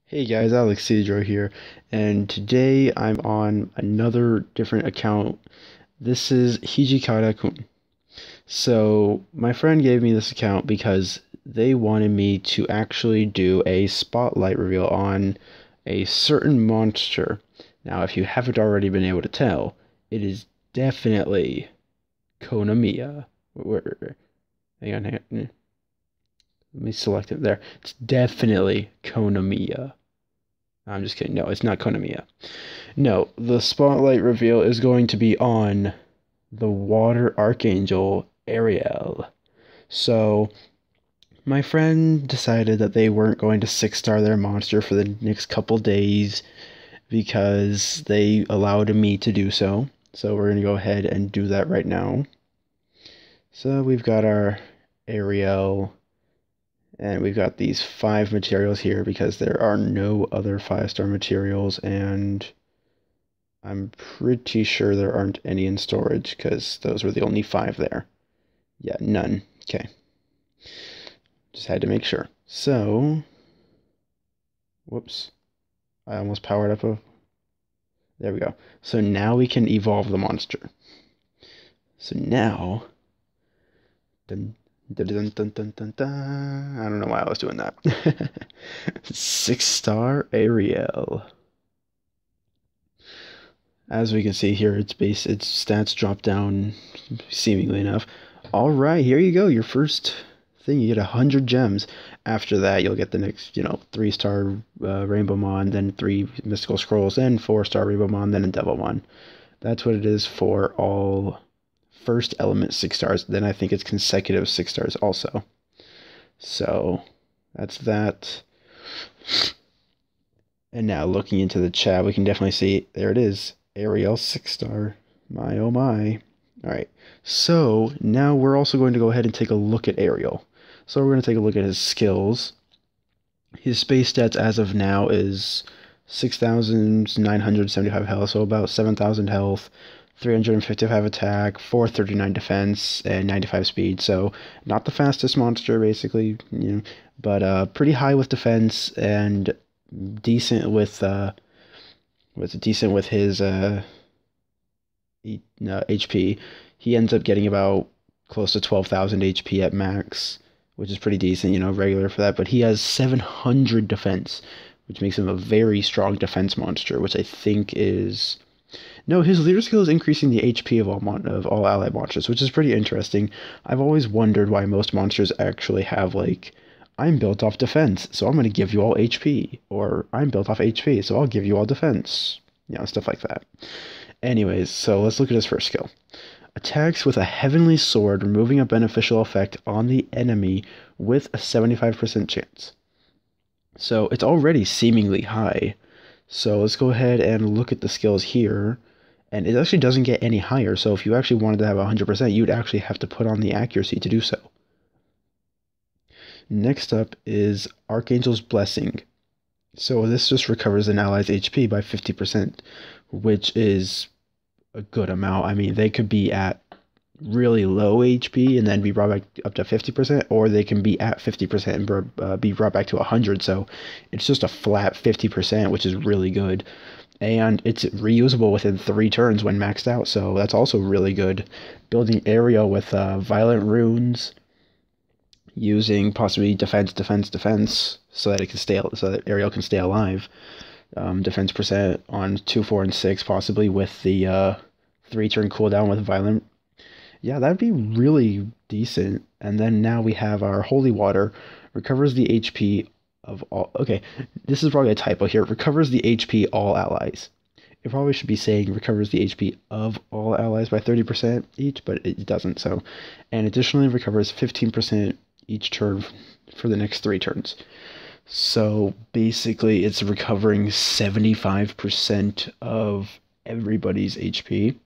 Hey guys, Alex Cedro here, and today I'm on another different account. This is Hijikata-kun. So, my friend gave me this account because they wanted me to actually do a spotlight reveal on a certain monster. Now, if you haven't already been able to tell, it is definitely Konamiya. Hang on. Let me select it there. It's definitely Konamiya. I'm just kidding. No, it's not Konamiya. No, the spotlight reveal is going to be on the Water Archangel Ariel. So, my friend decided that they weren't going to 6-star their monster for the next couple days because they allowed me to do so. So, we're going to go ahead and do that right now. So, we've got our Ariel. And we've got these 5 materials here because there are no other 5-star materials, and I'm pretty sure there aren't any in storage because those were the only 5 there. Yeah, none. Okay. Just had to make sure. So, whoops. I almost powered up a... There we go. So now we can evolve the monster. So now... Dun, dun, dun, dun, dun, dun, dun. I don't know why I was doing that. 6-star Ariel. As we can see here, its stats drop down seemingly enough. All right, here you go. Your first thing, you get 100 gems. After that, you'll get the next, 3-star Rainbow Mon, then 3 Mystical Scrolls, then 4-star Rainbow Mon, then a Devil Mon. That's what it is for all first element 6 stars. Then I think it's consecutive 6 stars also. So that's that. And now looking into the chat, we can definitely see, there it is. Ariel 6-star. My oh my. Alright, so now we're also going to go ahead and take a look at Ariel. So we're going to take a look at his skills. His space stats as of now is 6,975 health, so about 7,000 health, 355 attack, 439 defense, and 95 speed. So not the fastest monster, basically, but pretty high with defense and decent with his HP. He ends up getting about close to 12,000 HP at max, which is pretty decent, regular for that. But he has 700 defense, which makes him a very strong defense monster, which I think is... No, his leader skill is increasing the HP of all allied monsters, which is pretty interesting. I've always wondered why most monsters actually have, like, I'm built off defense, so I'm going to give you all HP. Or I'm built off HP, so I'll give you all defense. Stuff like that. Anyways, so let's look at his first skill. Attacks with a heavenly sword, removing a beneficial effect on the enemy with a 75% chance. So it's already seemingly high. So let's go ahead and look at the skills here. And it actually doesn't get any higher. So if you actually wanted to have 100%, you'd actually have to put on the accuracy to do so. Next up is Archangel's Blessing. So this just recovers an ally's HP by 50%, which is a good amount. I mean, they could be at really low HP and then be brought back up to 50%, or they can be at 50% and be brought back to 100. So it's just a flat 50%, which is really good. And it's reusable within 3 turns when maxed out, so that's also really good. Building Ariel with Violent Runes, using possibly defense, so that it can so that Ariel can stay alive. Defense percent on 2, 4, and 6, possibly with the 3-turn cooldown with Violent. Yeah, that'd be really decent. And then now we have our Holy Water, recovers the HP of all... Okay, this is probably a typo here. Recovers the HP all allies. It probably should be saying recovers the HP of all allies by 30% each, but it doesn't. So, and additionally recovers 15% each turn for the next 3 turns. So basically it's recovering 75% of everybody's HP,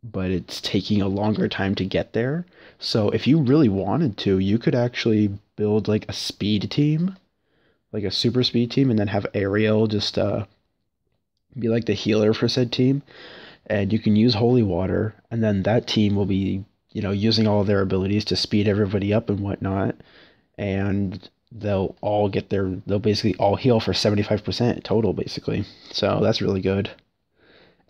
but it's taking a longer time to get there. So if you really wanted to, you could actually build like a speed team, like a super speed team, and then have Ariel just be like the healer for said team, and you can use Holy Water, and then that team will be using all of their abilities to speed everybody up and whatnot, and they'll basically all heal for 75% total, basically. So that's really good.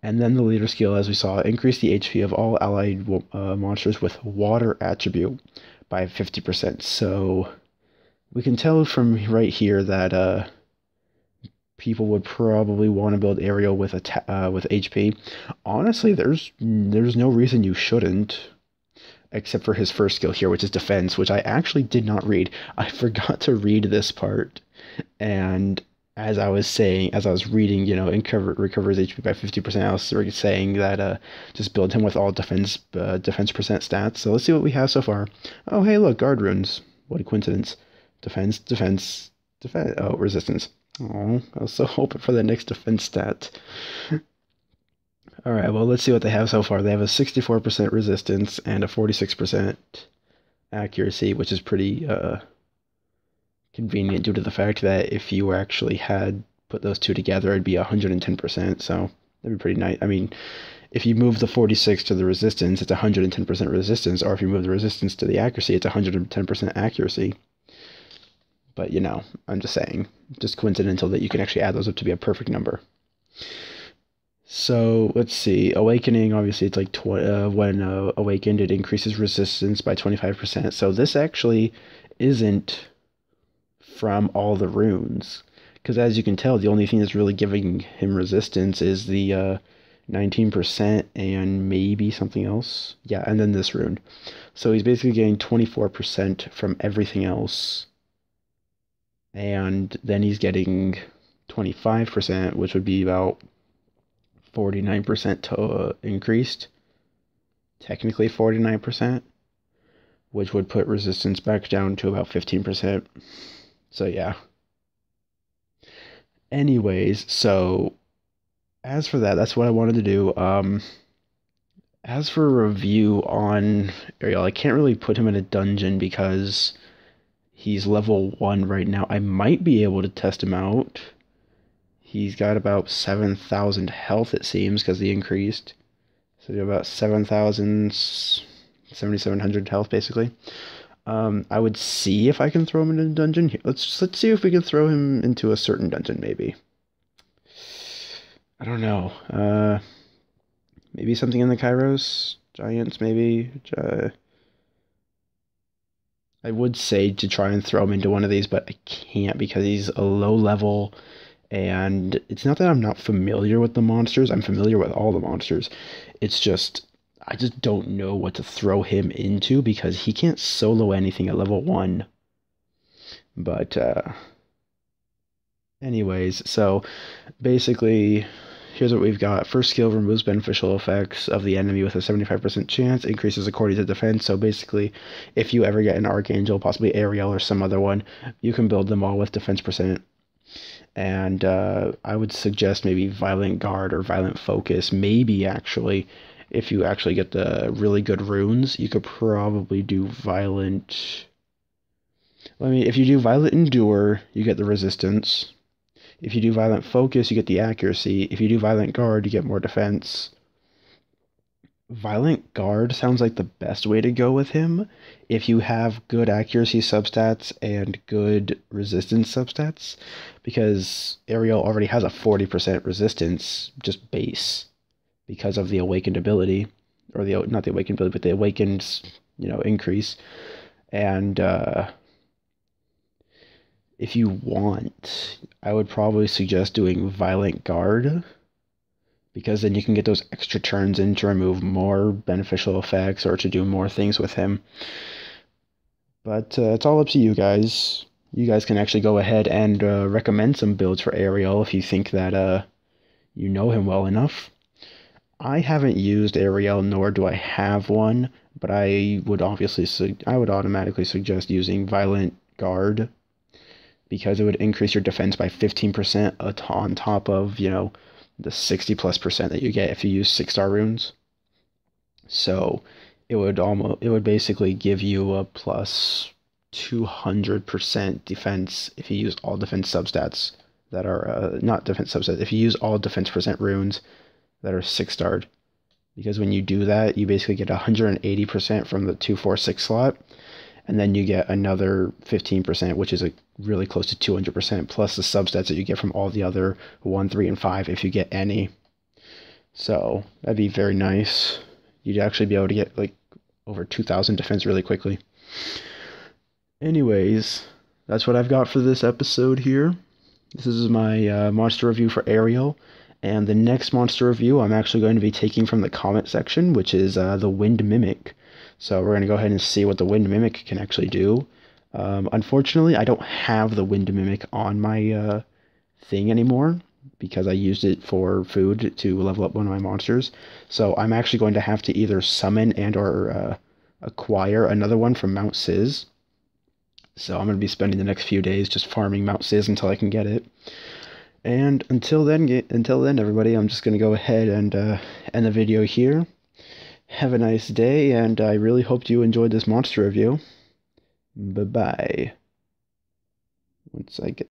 And then the leader skill, as we saw, increase the HP of all allied monsters with water attribute by 50%. So we can tell from right here that people would probably want to build Ariel with HP. Honestly, there's no reason you shouldn't, except for his first skill here, which is defense, which I actually did not read. I forgot to read this part, and as I was reading, recovers HP by 50%, I was saying that just build him with all defense percent stats. So let's see what we have so far. Oh, hey, look, guard runes. What a coincidence. Defense. Oh, resistance. Oh, I was so hoping for the next defense stat. Alright, well, let's see what they have so far. They have a 64% resistance and a 46% accuracy, which is pretty convenient due to the fact that if you actually had put those two together, it'd be 110%, so that'd be pretty nice. I mean, if you move the 46 to the resistance, it's 110% resistance, or if you move the resistance to the accuracy, it's 110% accuracy. But, I'm just saying, just coincidental that you can actually add those up to be a perfect number. So, let's see. Awakening, obviously, it's like when awakened, it increases resistance by 25%. So this actually isn't from all the runes. Because as you can tell, the only thing that's really giving him resistance is the 19% and maybe something else. Yeah, and then this rune. So he's basically getting 24% from everything else. And then he's getting 25%, which would be about 49% increased. Technically 49%, which would put resistance back down to about 15%. So yeah. Anyways, so as for that, that's what I wanted to do. As for a review on Ariel, I can't really put him in a dungeon because he's level 1 right now. I might be able to test him out. He's got about 7,000 health, it seems, because he increased. So about 7,700 health, basically. I would see if I can throw him in a dungeon. Let's see if we can throw him into a certain dungeon, maybe. I don't know. Maybe something in the Kairos Giants, maybe. I would say to try and throw him into one of these, but I can't because he's a low level. And it's not that I'm not familiar with the monsters. I'm familiar with all the monsters. It's just, I just don't know what to throw him into because he can't solo anything at level 1. But, anyways, so basically, here's what we've got. First skill removes beneficial effects of the enemy with a 75% chance, increases according to defense. So basically, if you ever get an Archangel, possibly Ariel or some other one, you can build them all with defense percent. And I would suggest maybe Violent Guard or Violent Focus. Maybe actually, if you actually get the really good runes, you could probably do Violent. If you do Violent Endure, you get the resistance. If you do Violent Focus, you get the accuracy. If you do Violent Guard, you get more defense. Violent Guard sounds like the best way to go with him if you have good accuracy substats and good resistance substats, because Ariel already has a 40% resistance just base because of the awakened ability, or not the awakened ability, but the awakened increase. And if you want, I would probably suggest doing Violent Guard, because then you can get those extra turns in to remove more beneficial effects or to do more things with him. But it's all up to you guys. You guys can actually go ahead and recommend some builds for Ariel if you think that you know him well enough. I haven't used Ariel, nor do I have one, but I would automatically suggest using Violent Guard, because it would increase your defense by 15% on top of, the 60+% that you get if you use 6-star runes. So it would basically give you a plus 200% defense if you use all defense substats that are not defense substats. If you use all defense percent runes that are 6-starred, because when you do that, you basically get 180% from the 2, 4, 6 slot, and then you get another 15%, which is really close to 200%, plus the substats that you get from all the other 1, 3, and 5 if you get any. So that'd be very nice. You'd actually be able to get like over 2,000 defense really quickly. Anyways, that's what I've got for this episode here. This is my monster review for Ariel. And the next monster review I'm actually going to be taking from the comment section, which is the Wind Mimic. So we're going to go ahead and see what the Wind Mimic can actually do. Unfortunately, I don't have the Wind Mimic on my thing anymore, because I used it for food to level up one of my monsters. So I'm actually going to have to either summon and or acquire another one from Mount Sis. So I'm going to be spending the next few days just farming Mount Sis until I can get it. And until then, everybody, I'm just going to go ahead and end the video here. Have a nice day, and I really hope you enjoyed this monster review. Bye-bye. Once I get